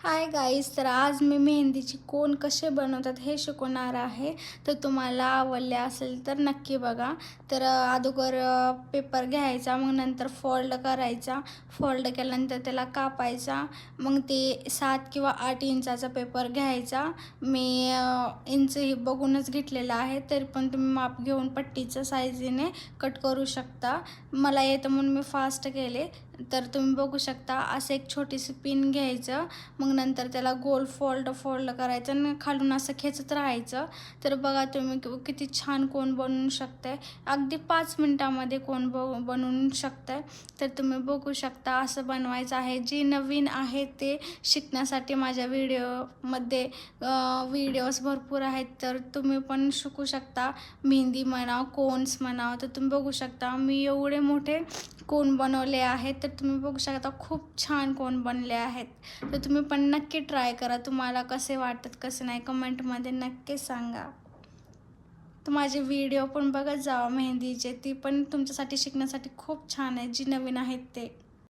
Hi guys, तर आज मी मेहंदीची कोन कसे बनवतात हे शिकवणार आहे. तर तुम्हाला आवडले असेल तर नक्की बघा. तर अगोदर पेपर घ्यायचा, मग नंतर फोल्ड करायचा. फोल्ड केल्यानंतर त्याला कापायचा. मग ते 7 किंवा 8 इंचाचा पेपर घ्यायचा. मी इंच हे बघूनच घेतलेलं आहे, तरी पण तुम्ही माप घेऊन पट्टीच्या साईजने कट करू शकता. मला येतं म्हणून मी फास्ट केले. तर तुम्ही बघू शकता, असं एक छोटीशी पिन घ्यायचं. मग नंतर त्याला गोल फोल्ड करायचं आणि खालून असं खेचत राहायचं. तर बघा तुम्ही किती छान कोन बनवू शकताय. अगदी 5 मिनटामध्ये कोन बनवू शकताय. तर तुम्ही बघू शकता, असं बनवायचं आहे. जे नवीन आहे ते शिकण्यासाठी माझ्या व्हिडिओमध्ये व्हिडिओज भरपूर आहेत. तर तुम्ही पण शिकू शकता. मेहंदी म्हणा, कोन्स म्हणा. तर तुम्ही बघू शकता, मी एवढे मोठे कोन बनवले आहेत. तर तुम्ही बघू शकता, खूप छान कोन बनले आहेत. तर तुम्ही पण नक्की ट्राय करा. तुम्हाला कसे वाटतात कसे नाही कमेंटमध्ये नक्की सांगा. तर माझे व्हिडिओ पण बघत जावा मेहंदीचे, ती पण तुमच्यासाठी शिकण्यासाठी खूप छान आहे, जी नवीन आहेत ते.